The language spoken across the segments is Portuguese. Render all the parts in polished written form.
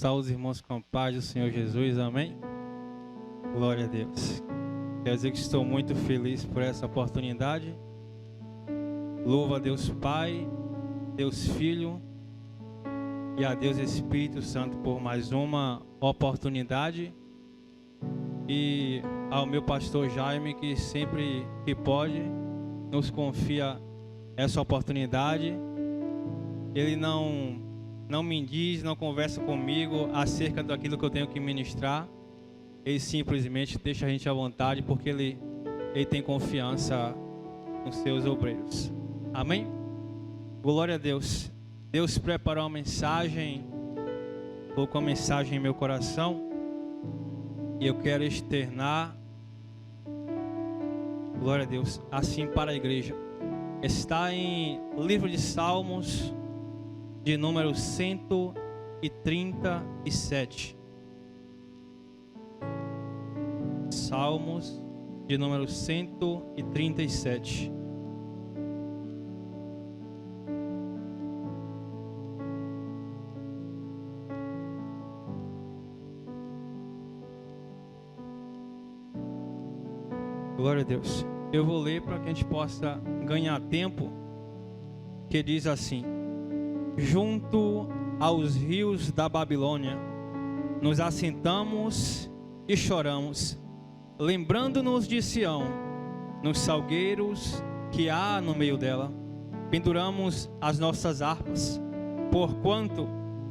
está os irmãos com a paz do Senhor Jesus, amém? Glória a Deus. Quero dizer que estou muito feliz por essa oportunidade. Louvo a Deus Pai, Deus Filho e a Deus Espírito Santo por mais uma oportunidade. E ao meu pastor Jaime, que sempre que pode nos confia essa oportunidade. Ele não me diz, não conversa comigo acerca daquilo que eu tenho que ministrar. Ele simplesmente deixa a gente à vontade, porque ele tem confiança nos seus obreiros. Amém? Glória a Deus. Deus preparou uma mensagem, colocou uma mensagem em meu coração, e eu quero externar, glória a Deus, assim para a igreja. Está em livro de Salmos, de número 137. Salmos, de número 137. Glória a Deus. Eu vou ler para que a gente possa ganhar tempo, que diz assim: junto aos rios da Babilônia, nos assentamos e choramos, lembrando-nos de Sião, nos salgueiros que há no meio dela, penduramos as nossas harpas, porquanto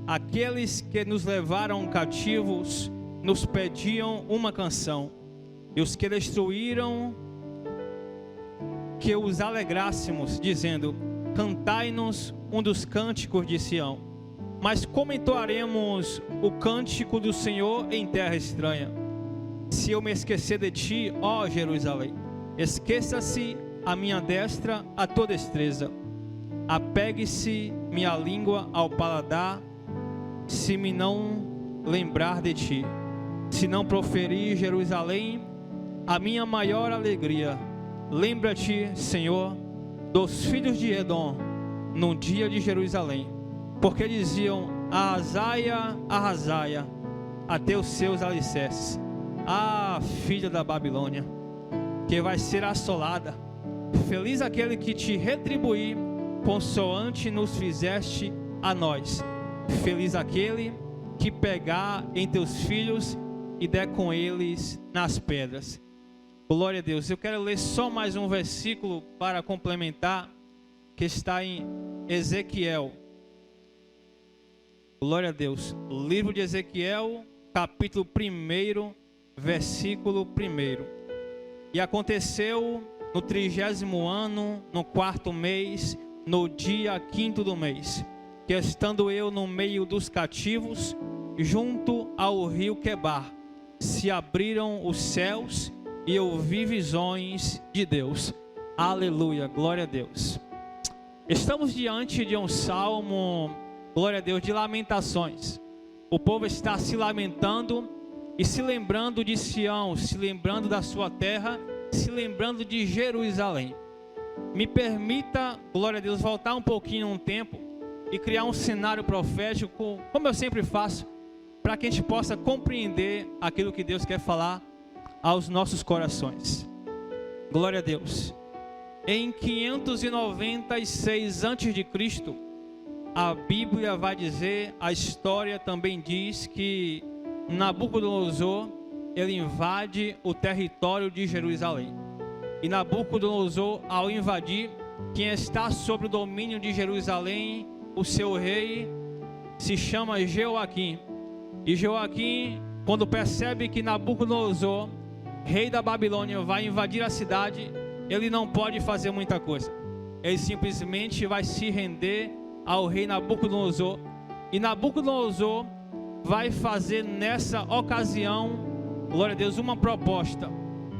aqueles que nos levaram cativos nos pediam uma canção, e os que destruíram que os alegrássemos, dizendo: cantai-nos um dos cânticos de Sião. Mas como entoaremos o cântico do Senhor em terra estranha? Se eu me esquecer de ti, ó Jerusalém, esqueça-se a minha destra a tua destreza. Apegue-se minha língua ao paladar, se me não lembrar de ti. Se não proferir, Jerusalém, a minha maior alegria. Lembra-te, Senhor, dos filhos de Edom, no dia de Jerusalém, porque diziam: arrasaia, arrasaia, até os seus alicerces. Ah, filha da Babilônia, que vai ser assolada. Feliz aquele que te retribuir, consoante nos fizeste a nós. Feliz aquele que pegar em teus filhos e der com eles nas pedras. Glória a Deus. Eu quero ler só mais um versículo para complementar, que está em Ezequiel. Glória a Deus. Livro de Ezequiel, capítulo 1, versículo 1. E aconteceu no 30º ano, no 4º mês, no dia 5º do mês, que estando eu no meio dos cativos, junto ao rio Quebar, se abriram os céus e eu vi visões de Deus. Aleluia, glória a Deus. Estamos diante de um salmo, glória a Deus, de lamentações. O povo está se lamentando e se lembrando de Sião, se lembrando da sua terra, se lembrando de Jerusalém. Me permita, glória a Deus, voltar um pouquinho no tempo e criar um cenário profético, como eu sempre faço, para que a gente possa compreender aquilo que Deus quer falar aos nossos corações. Glória a Deus. Em 596 a.C., a Bíblia vai dizer, a história também diz que Nabucodonosor, ele invade o território de Jerusalém. E Nabucodonosor, ao invadir, quem está sob o domínio de Jerusalém, o seu rei, se chama Jeoaquim. E Jeoaquim, quando percebe que Nabucodonosor, rei da Babilônia, vai invadir a cidade, ele não pode fazer muita coisa. Ele simplesmente vai se render ao rei Nabucodonosor. E Nabucodonosor vai fazer nessa ocasião, glória a Deus, uma proposta.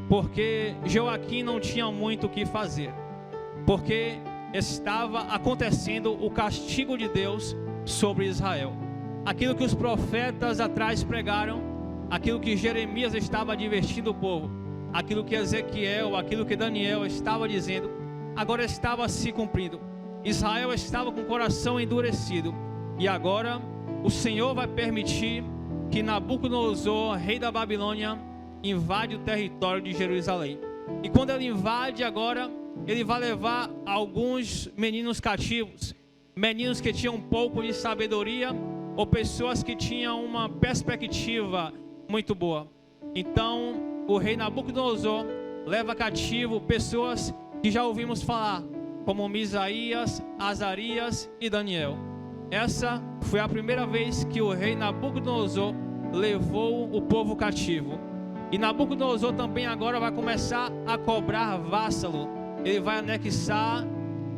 Porque Jeoaquim não tinha muito o que fazer. Porque estava acontecendo o castigo de Deus sobre Israel. Aquilo que os profetas atrás pregaram, aquilo que Jeremias estava advertindo o povo, aquilo que Ezequiel, aquilo que Daniel estava dizendo, agora estava se cumprindo. Israel estava com o coração endurecido, e agora o Senhor vai permitir que Nabucodonosor, rei da Babilônia, invade o território de Jerusalém. E quando ele invade agora, ele vai levar alguns meninos cativos, meninos que tinham um pouco de sabedoria, ou pessoas que tinham uma perspectiva muito boa. Então, o rei Nabucodonosor leva cativo pessoas que já ouvimos falar, como Misaías, Azarias e Daniel. Essa foi a primeira vez que o rei Nabucodonosor levou o povo cativo. E Nabucodonosor também agora vai começar a cobrar vassalo. Ele vai anexar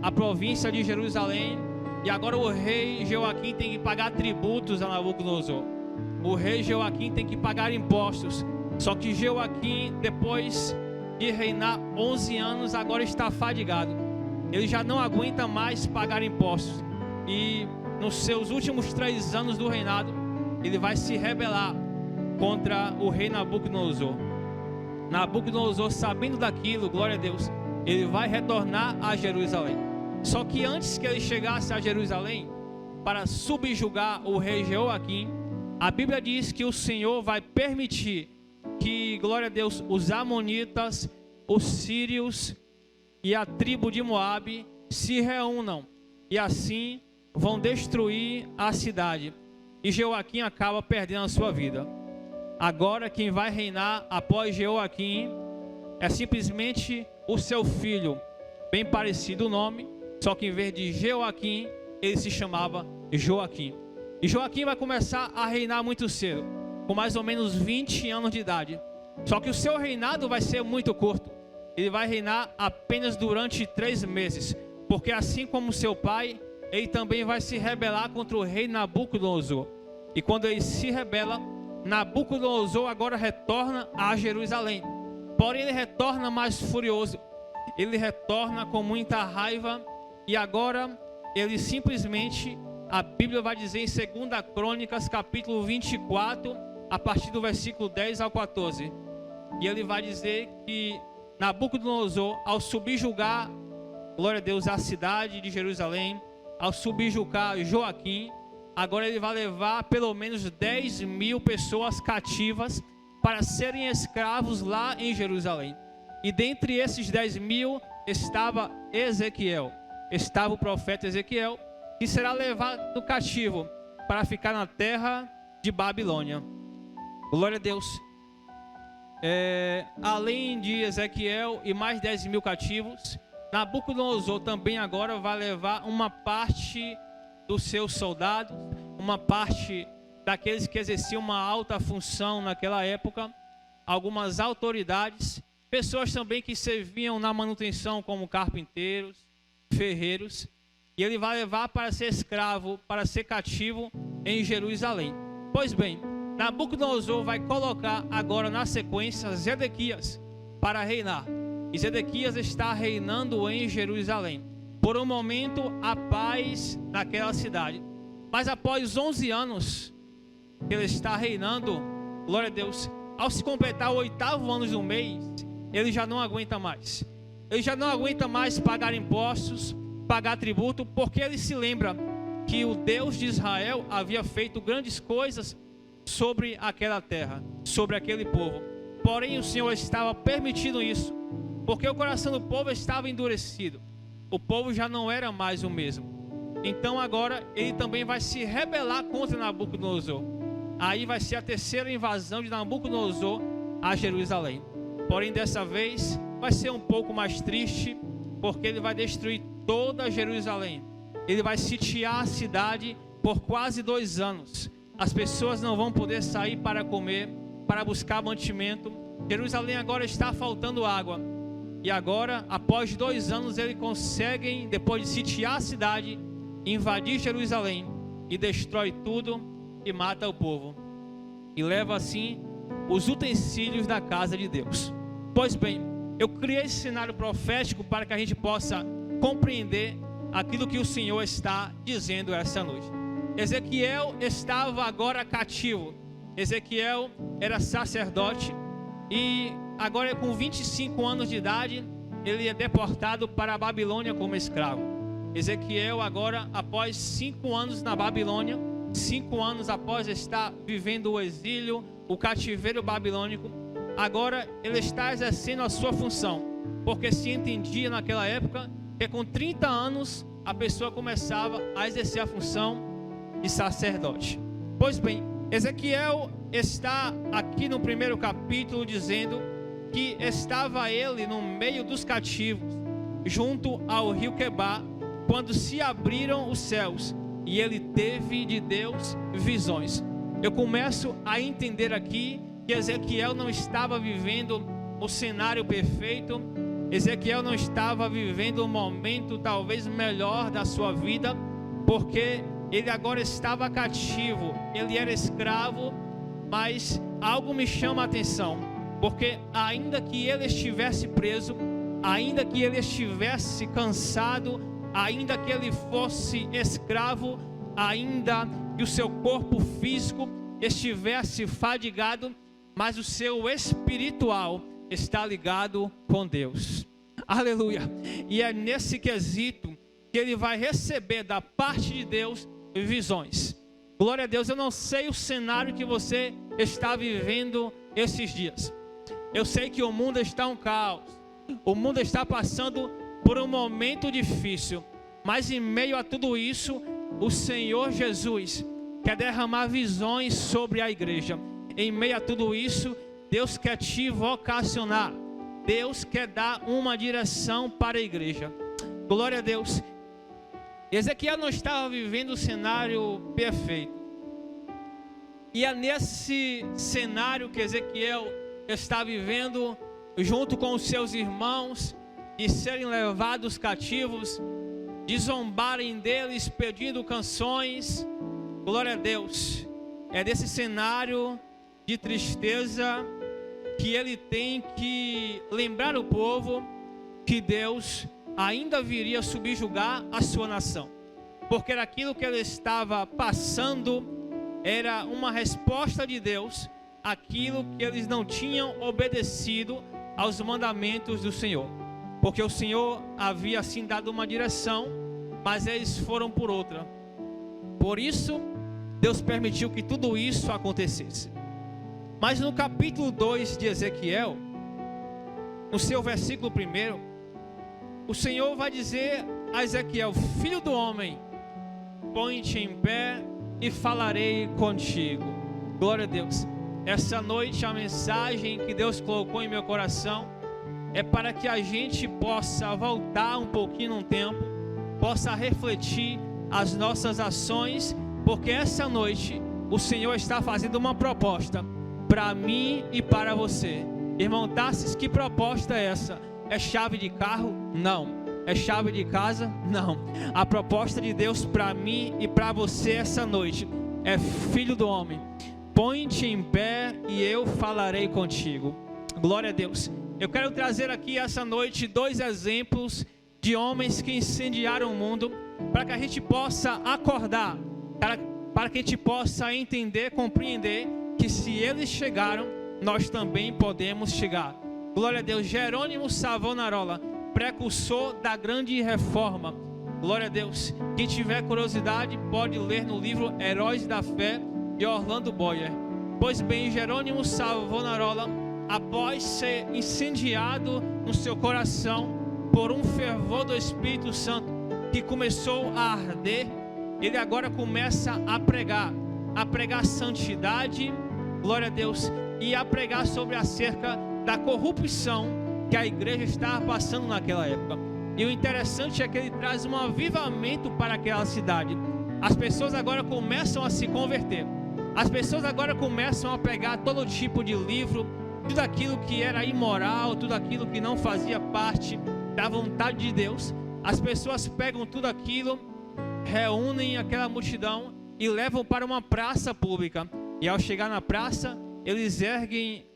a província de Jerusalém. E agora o rei Jeoaquim tem que pagar tributos a Nabucodonosor. O rei Jeoaquim tem que pagar impostos. Só que Jeoaquim, depois de reinar 11 anos, agora está fadigado. Ele já não aguenta mais pagar impostos. E nos seus últimos 3 anos do reinado, ele vai se rebelar contra o rei Nabucodonosor. Nabucodonosor, sabendo daquilo, glória a Deus, ele vai retornar a Jerusalém. Só que antes que ele chegasse a Jerusalém para subjugar o rei Jeoaquim, a Bíblia diz que o Senhor vai permitir que, glória a Deus, os amonitas, os sírios e a tribo de Moabe se reúnam e assim vão destruir a cidade. E Jeoaquim acaba perdendo a sua vida. Agora quem vai reinar após Jeoaquim é simplesmente o seu filho, bem parecido o nome, só que em vez de Jeoaquim, ele se chamava Joaquim. E Joaquim vai começar a reinar muito cedo, com mais ou menos 20 anos de idade. Só que o seu reinado vai ser muito curto. Ele vai reinar apenas durante 3 meses, porque assim como seu pai, ele também vai se rebelar contra o rei Nabucodonosor. E quando ele se rebela, Nabucodonosor agora retorna a Jerusalém. Porém ele retorna mais furioso. Ele retorna com muita raiva. E agora ele simplesmente, a Bíblia vai dizer em 2 Crônicas capítulo 24, a partir do versículo 10 ao 14. E ele vai dizer que Nabucodonosor, ao subjugar, glória a Deus, a cidade de Jerusalém, ao subjugar Joaquim, agora ele vai levar pelo menos 10.000 pessoas cativas para serem escravos lá em Jerusalém. E dentre esses 10.000 estava Ezequiel, estava o profeta Ezequiel, que será levado cativo para ficar na terra de Babilônia. Glória a Deus. Além de Ezequiel e mais 10.000 cativos, Nabucodonosor também agora vai levar uma parte dos seus soldados, uma parte daqueles que exerciam uma alta função naquela época, algumas autoridades, pessoas também que serviam na manutenção como carpinteiros, ferreiros, e ele vai levar para ser escravo, para ser cativo em Jerusalém. Pois bem, Nabucodonosor vai colocar agora na sequência Zedequias para reinar. E Zedequias está reinando em Jerusalém. Por um momento, a paz naquela cidade. Mas após 11 anos que ele está reinando, glória a Deus, ao se completar o 8º ano do mês, ele já não aguenta mais. Ele já não aguenta mais pagar impostos, pagar tributo, porque ele se lembra que o Deus de Israel havia feito grandes coisas sobre aquela terra, sobre aquele povo. Porém, o Senhor estava permitindo isso, porque o coração do povo estava endurecido. O povo já não era mais o mesmo. Então agora ele também vai se rebelar contra Nabucodonosor. Aí vai ser a 3ª invasão de Nabucodonosor a Jerusalém. Porém dessa vez vai ser um pouco mais triste, porque ele vai destruir toda Jerusalém. Ele vai sitiar a cidade por quase 2 anos. As pessoas não vão poder sair para comer, para buscar mantimento. Jerusalém agora está faltando água. E agora, após 2 anos, eles conseguem, depois de sitiar a cidade, invadir Jerusalém e destrói tudo e mata o povo. E leva assim os utensílios da casa de Deus. Pois bem, eu criei esse cenário profético para que a gente possa compreender aquilo que o Senhor está dizendo essa noite. Ezequiel estava agora cativo. Ezequiel era sacerdote e agora com 25 anos de idade ele é deportado para a Babilônia como escravo. Ezequiel agora, após 5 anos na Babilônia, 5 anos após estar vivendo o exílio, o cativeiro babilônico, agora ele está exercendo a sua função, porque se entendia naquela época que com 30 anos a pessoa começava a exercer a função de sacerdote. Pois bem, Ezequiel está aqui no primeiro capítulo dizendo que estava ele no meio dos cativos, junto ao rio Quebar, quando se abriram os céus e ele teve de Deus visões. Eu começo a entender aqui que Ezequiel não estava vivendo o cenário perfeito, Ezequiel não estava vivendo o momento talvez melhor da sua vida, porque ele agora estava cativo, ele era escravo, mas algo me chama a atenção, porque ainda que ele estivesse preso, ainda que ele estivesse cansado, ainda que ele fosse escravo, ainda que o seu corpo físico estivesse fadigado, mas o seu espiritual está ligado com Deus. Aleluia! E é nesse quesito que ele vai receber da parte de Deus visões. Glória a Deus. Eu não sei o cenário que você está vivendo esses dias. Eu sei que o mundo está um caos. O mundo está passando por um momento difícil. Mas em meio a tudo isso, o Senhor Jesus quer derramar visões sobre a igreja. Em meio a tudo isso, Deus quer te vocacionar. Deus quer dar uma direção para a igreja. Glória a Deus. Ezequiel não estava vivendo o cenário perfeito. E é nesse cenário que Ezequiel está vivendo, junto com os seus irmãos, de serem levados cativos, de zombarem deles pedindo canções. Glória a Deus. É desse cenário de tristeza que ele tem que lembrar o povo que Deus ainda viria subjugar a sua nação, porque aquilo que ele estava passando era uma resposta de Deus àquilo que eles não tinham obedecido aos mandamentos do Senhor, porque o Senhor havia assim dado uma direção, mas eles foram por outra. Por isso Deus permitiu que tudo isso acontecesse. Mas no capítulo 2 de Ezequiel, no seu versículo 1, o Senhor vai dizer a Ezequiel: filho do homem, põe-te em pé e falarei contigo. Glória a Deus. Essa noite a mensagem que Deus colocou em meu coração é para que a gente possa voltar um pouquinho no tempo, possa refletir as nossas ações, porque essa noite o Senhor está fazendo uma proposta para mim e para você. Irmão Tassis, que proposta é essa? É chave de carro? Não. É chave de casa? Não. A proposta de Deus para mim e para você essa noite é: filho do homem, põe-te em pé e eu falarei contigo. Glória a Deus. Eu quero trazer aqui essa noite 2 exemplos de homens que incendiaram o mundo, para que a gente possa acordar, para que a gente possa entender, compreender que se eles chegaram, nós também podemos chegar. Glória a Deus. Jerônimo Savonarola, precursor da grande reforma. Glória a Deus. Quem tiver curiosidade pode ler no livro Heróis da Fé, de Orlando Boyer. Pois bem, Jerônimo Savonarola, após ser incendiado no seu coração por um fervor do Espírito Santo que começou a arder, ele agora começa a pregar santidade, glória a Deus, e a pregar sobre acerca da corrupção que a igreja estava passando naquela época. E o interessante é que ele traz um avivamento para aquela cidade. As pessoas agora começam a se converter. As pessoas agora começam a pegar todo tipo de livro, tudo aquilo que era imoral, tudo aquilo que não fazia parte da vontade de Deus. As pessoas pegam tudo aquilo, reúnem aquela multidão e levam para uma praça pública. E ao chegar na praça, eles erguem,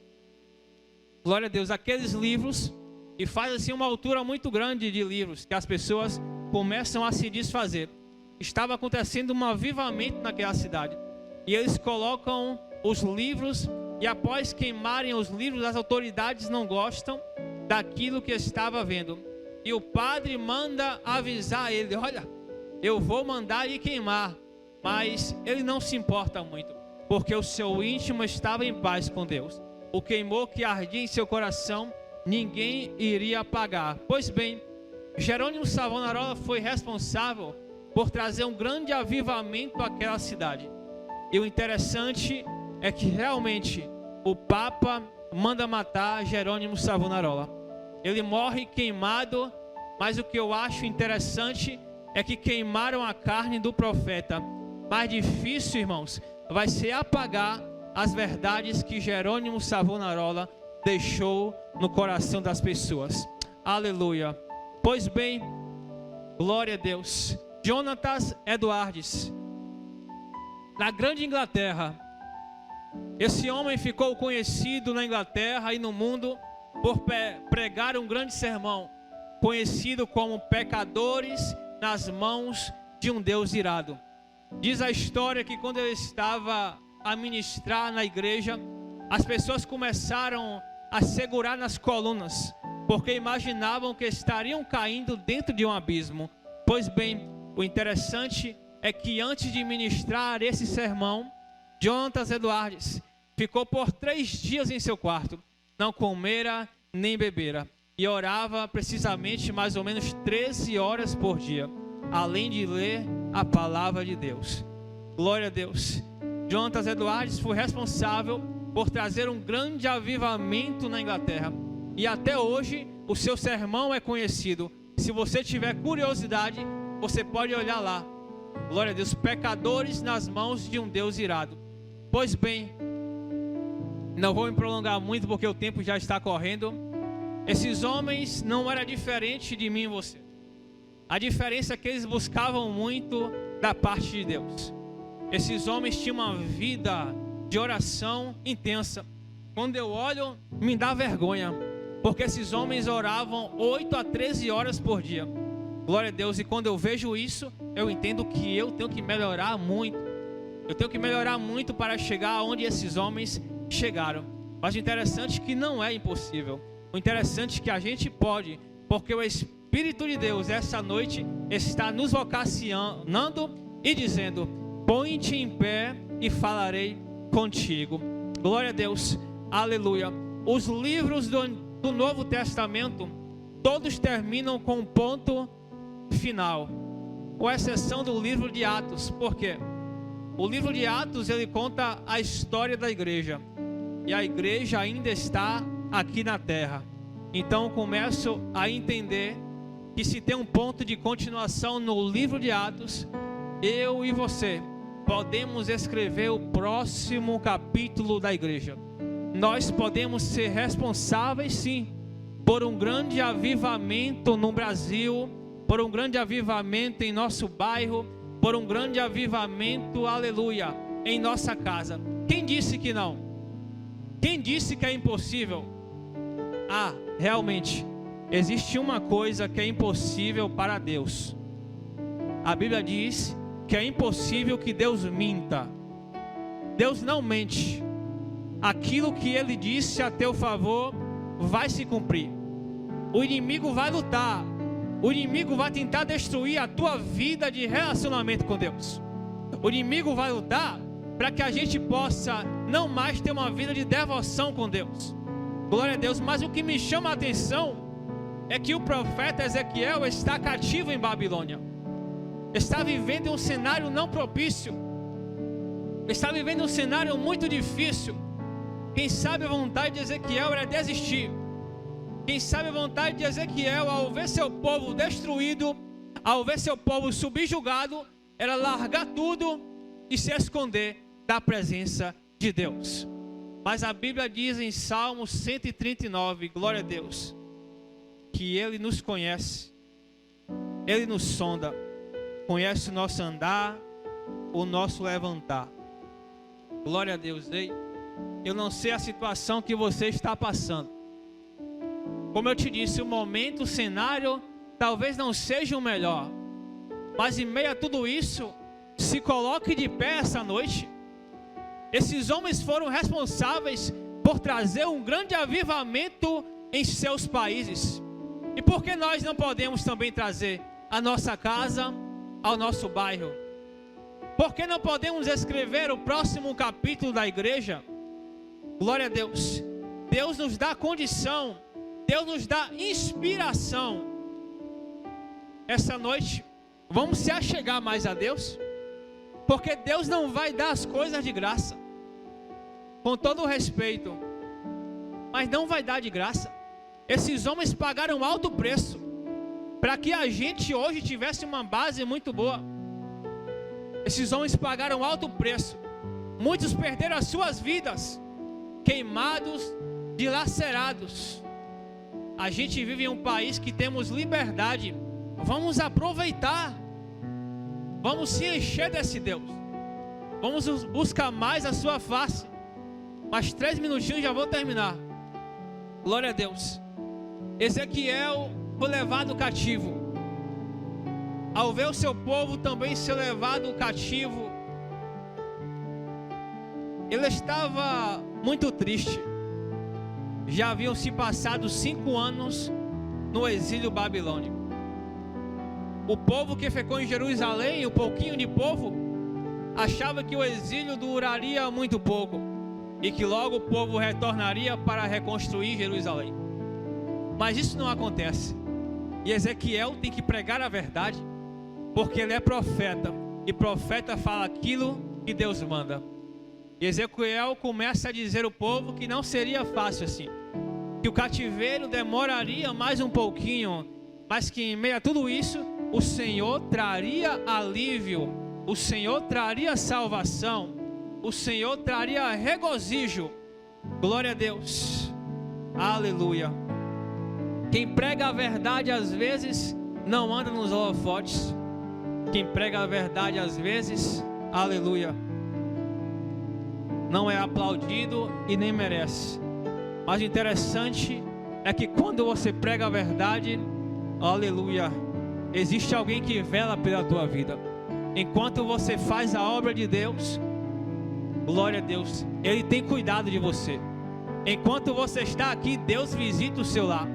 glória a Deus, aqueles livros e faz assim uma altura muito grande de livros, que as pessoas começam a se desfazer. Estava acontecendo um avivamento naquela cidade. E eles colocam os livros, e após queimarem os livros, as autoridades não gostam daquilo que estava vendo. E o padre manda avisar ele: olha, eu vou mandar ir queimar, mas ele não se importa muito, porque o seu íntimo estava em paz com Deus. O queimor que ardia em seu coração, ninguém iria apagar. Pois bem, Jerônimo Savonarola foi responsável por trazer um grande avivamento àquela cidade. E o interessante é que realmente o Papa manda matar Jerônimo Savonarola. Ele morre queimado, mas o que eu acho interessante é que queimaram a carne do profeta. Mais difícil, irmãos, vai ser apagar as verdades que Jerônimo Savonarola deixou no coração das pessoas. Aleluia. Pois bem, glória a Deus. Jonatas Edwards, na grande Inglaterra. Esse homem ficou conhecido na Inglaterra e no mundo por pregar um grande sermão, conhecido como Pecadores nas Mãos de um Deus Irado. Diz a história que quando ele estava a ministrar na igreja, as pessoas começaram a segurar nas colunas, porque imaginavam que estariam caindo dentro de um abismo. Pois bem, o interessante é que antes de ministrar esse sermão, Jonatas Edwards ficou por 3 dias em seu quarto, não comera nem bebera, e orava precisamente mais ou menos 13 horas por dia, além de ler a palavra de Deus. Glória a Deus. Jonatas Edwards foi responsável por trazer um grande avivamento na Inglaterra, e até hoje o seu sermão é conhecido. Se você tiver curiosidade, você pode olhar lá. Glória a Deus. Pecadores nas mãos de um Deus irado. Pois bem, não vou me prolongar muito porque o tempo já está correndo. Esses homens não eram diferentes de mim e você. A diferença é que eles buscavam muito da parte de Deus. Esses homens tinham uma vida de oração intensa. Quando eu olho, me dá vergonha, porque esses homens oravam 8 a 13 horas por dia. Glória a Deus. E quando eu vejo isso, eu entendo que eu tenho que melhorar muito. Eu tenho que melhorar muito para chegar onde esses homens chegaram. Mas o interessante é que não é impossível. O interessante é que a gente pode, porque o Espírito de Deus essa noite está nos vocacionando e dizendo: põe-te em pé e falarei contigo. Glória a Deus. Aleluia. Os livros do Novo Testamento todos terminam com um ponto final, com exceção do livro de Atos. Por quê? O livro de Atos, ele conta a história da igreja, e a igreja ainda está aqui na terra. Então eu começo a entender que se tem um ponto de continuação no livro de Atos, eu e você podemos escrever o próximo capítulo da igreja. Nós podemos ser responsáveis, sim, por um grande avivamento no Brasil, por um grande avivamento em nosso bairro, por um grande avivamento, aleluia, em nossa casa. Quem disse que não? Quem disse que é impossível? Ah, realmente, existe uma coisa que é impossível para Deus. A Bíblia diz que é impossível que Deus minta. Deus não mente. Aquilo que Ele disse a teu favor vai se cumprir. O inimigo vai lutar. O inimigo vai tentar destruir a tua vida de relacionamento com Deus. O inimigo vai lutar para que a gente possa não mais ter uma vida de devoção com Deus. Glória a Deus. Mas o que me chama a atenção é que o profeta Ezequiel está cativo em Babilônia. Está vivendo um cenário não propício. Está vivendo um cenário muito difícil. Quem sabe a vontade de Ezequiel era desistir. Quem sabe a vontade de Ezequiel, ao ver seu povo destruído, ao ver seu povo subjugado, era largar tudo e se esconder da presença de Deus. Mas a Bíblia diz em Salmo 139, glória a Deus, que Ele nos conhece, Ele nos sonda, conhece o nosso andar, o nosso levantar. Glória a Deus. Eu não sei a situação que você está passando. Como eu te disse, o momento, o cenário talvez não seja o melhor, mas em meio a tudo isso, se coloque de pé essa noite. Esses homens foram responsáveis por trazer um grande avivamento em seus países. E por que nós não podemos também trazer a nossa casa, ao nosso bairro? Por que não podemos escrever o próximo capítulo da igreja? Glória a Deus. Deus nos dá condição, Deus nos dá inspiração. Essa noite, vamos se achegar mais a Deus, porque Deus não vai dar as coisas de graça. Com todo o respeito, mas não vai dar de graça. Esses homens pagaram alto preço para que a gente hoje tivesse uma base muito boa. Esses homens pagaram alto preço. Muitos perderam as suas vidas, queimados, dilacerados. A gente vive em um país que temos liberdade. Vamos aproveitar. Vamos se encher desse Deus. Vamos buscar mais a sua face. Mais 3 minutinhos já vou terminar. Glória a Deus. Ezequiel foi levado cativo. Ao ver o seu povo também ser levado cativo, ele estava muito triste. Já haviam se passado 5 anos no exílio babilônico. O povo que ficou em Jerusalém, um pouquinho de povo, achava que o exílio duraria muito pouco e que logo o povo retornaria para reconstruir Jerusalém. Mas isso não acontece. E Ezequiel tem que pregar a verdade, porque ele é profeta, e profeta fala aquilo que Deus manda. E Ezequiel começa a dizer ao povo que não seria fácil assim, que o cativeiro demoraria mais um pouquinho, mas que em meio a tudo isso, o Senhor traria alívio, o Senhor traria salvação, o Senhor traria regozijo. Glória a Deus, aleluia. Quem prega a verdade às vezes não anda nos holofotes. Quem prega a verdade às vezes, aleluia, não é aplaudido e nem merece. Mas o interessante é que quando você prega a verdade, aleluia, existe alguém que vela pela tua vida. Enquanto você faz a obra de Deus, glória a Deus, Ele tem cuidado de você. Enquanto você está aqui, Deus visita o seu lar.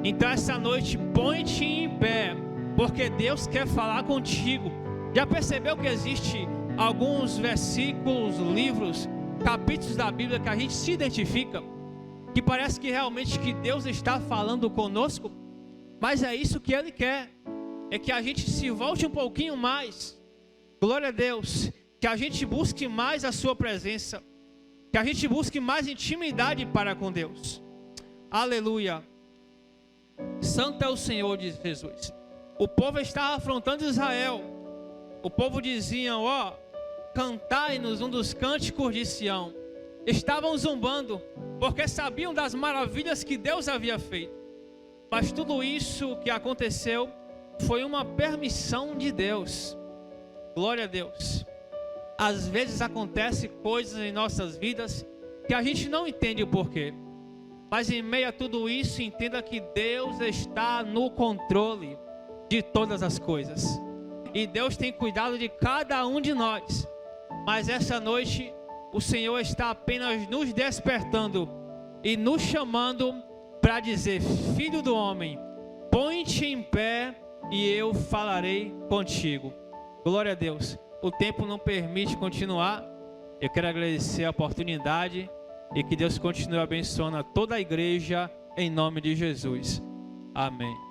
Então essa noite, põe-te em pé, porque Deus quer falar contigo. Já percebeu que existe alguns versículos, livros, capítulos da Bíblia que a gente se identifica, que parece que realmente que Deus está falando conosco? Mas é isso que Ele quer, é que a gente se volte um pouquinho mais. Glória a Deus, que a gente busque mais a sua presença, que a gente busque mais intimidade para com Deus. Aleluia. Santo é o Senhor, diz Jesus. O povo estava afrontando Israel. O povo dizia: ó, cantai-nos um dos cânticos de Sião. Estavam zombando, porque sabiam das maravilhas que Deus havia feito. Mas tudo isso que aconteceu foi uma permissão de Deus. Glória a Deus. Às vezes acontecem coisas em nossas vidas que a gente não entende o porquê. Mas em meio a tudo isso, entenda que Deus está no controle de todas as coisas. E Deus tem cuidado de cada um de nós. Mas essa noite, o Senhor está apenas nos despertando e nos chamando para dizer: filho do homem, põe-te em pé e eu falarei contigo. Glória a Deus. O tempo não permite continuar. Eu quero agradecer a oportunidade e que Deus continue abençoando a toda a igreja em nome de Jesus. Amém.